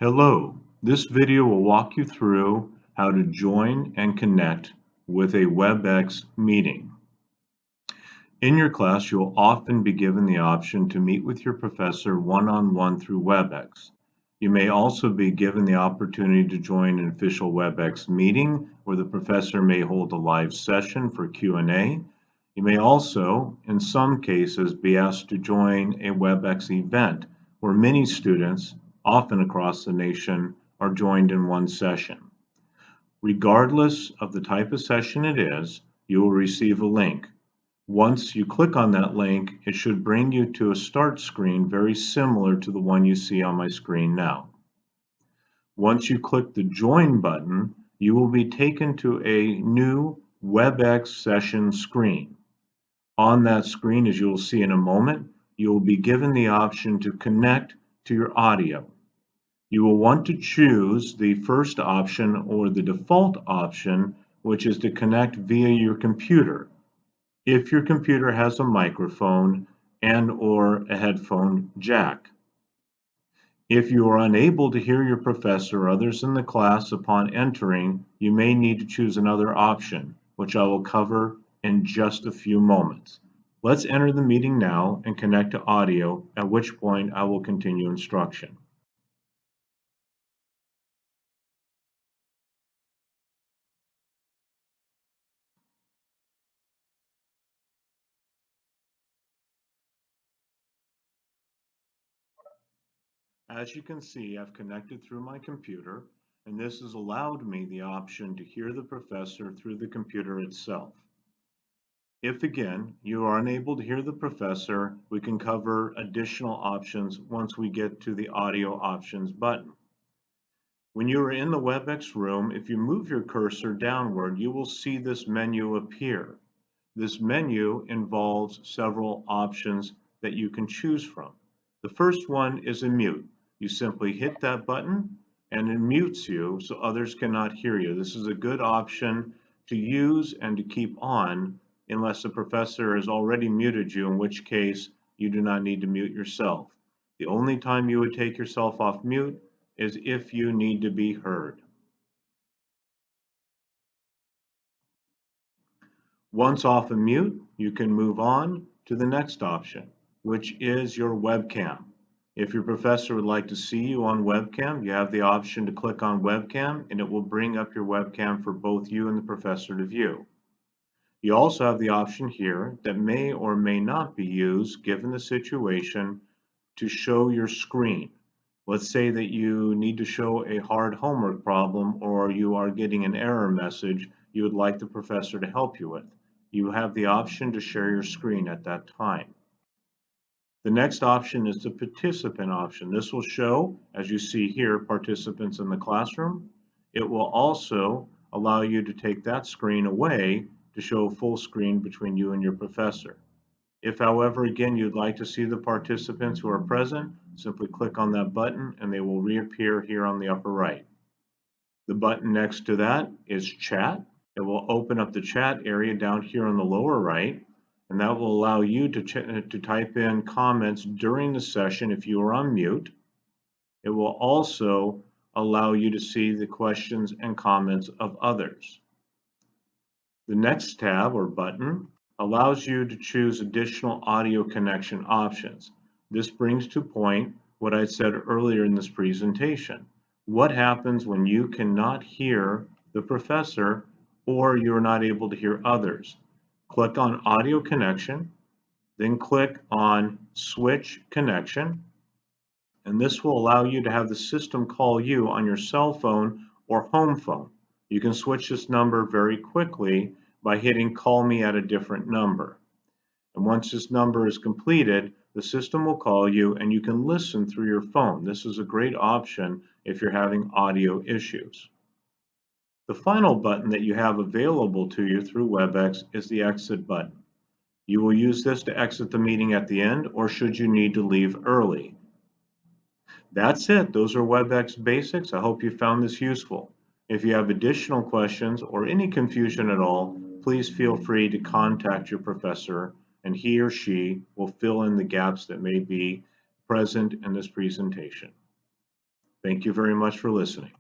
Hello, this video will walk you through how to join and connect with a WebEx meeting. In your class, you'll often be given the option to meet with your professor one-on-one through WebEx. You may also be given the opportunity to join an official WebEx meeting where the professor may hold a live session for Q&A. You may also, in some cases, be asked to join a WebEx event where many students, often across the nation, are joined in one session. Regardless of the type of session it is, you will receive a link. Once you click on that link, it should bring you to a start screen very similar to the one you see on my screen now. Once you click the Join button, you will be taken to a new WebEx session screen. On that screen, as you will see in a moment, you will be given the option to connect to your audio. You will want to choose the first option or the default option, which is to connect via your computer, if your computer has a microphone and/or a headphone jack. If you are unable to hear your professor or others in the class upon entering, you may need to choose another option, which I will cover in just a few moments. Let's enter the meeting now and connect to audio, at which point I will continue instruction. As you can see, I've connected through my computer, and this has allowed me the option to hear the professor through the computer itself. If again, you are unable to hear the professor, we can cover additional options once we get to the audio options button. When you are in the WebEx room, if you move your cursor downward, you will see this menu appear. This menu involves several options that you can choose from. The first one is a mute. You simply hit that button and it mutes you so others cannot hear you. This is a good option to use and to keep on unless the professor has already muted you, in which case you do not need to mute yourself. The only time you would take yourself off mute is if you need to be heard. Once off of mute, you can move on to the next option, which is your webcam. If your professor would like to see you on webcam, you have the option to click on webcam and it will bring up your webcam for both you and the professor to view. You also have the option here that may or may not be used given the situation to show your screen. Let's say that you need to show a hard homework problem or you are getting an error message you would like the professor to help you with. You have the option to share your screen at that time. The next option is the participant option. This will show, as you see here, participants in the classroom. It will also allow you to take that screen away to show a full screen between you and your professor. If, however, again, you'd like to see the participants who are present, simply click on that button and they will reappear here on the upper right. The button next to that is Chat. It will open up the chat area down here on the lower right, and that will allow you to type in comments during the session if you are on mute. It will also allow you to see the questions and comments of others. The next tab or button allows you to choose additional audio connection options. This brings to point what I said earlier in this presentation. What happens when you cannot hear the professor or you're not able to hear others? Click on Audio Connection, then click on Switch Connection, and this will allow you to have the system call you on your cell phone or home phone. You can switch this number very quickly by hitting Call Me at a different number. And once this number is completed, the system will call you and you can listen through your phone. This is a great option if you're having audio issues. The final button that you have available to you through WebEx is the Exit button. You will use this to exit the meeting at the end or should you need to leave early. That's it. Those are WebEx basics. I hope you found this useful. If you have additional questions or any confusion at all, please feel free to contact your professor and he or she will fill in the gaps that may be present in this presentation. Thank you very much for listening.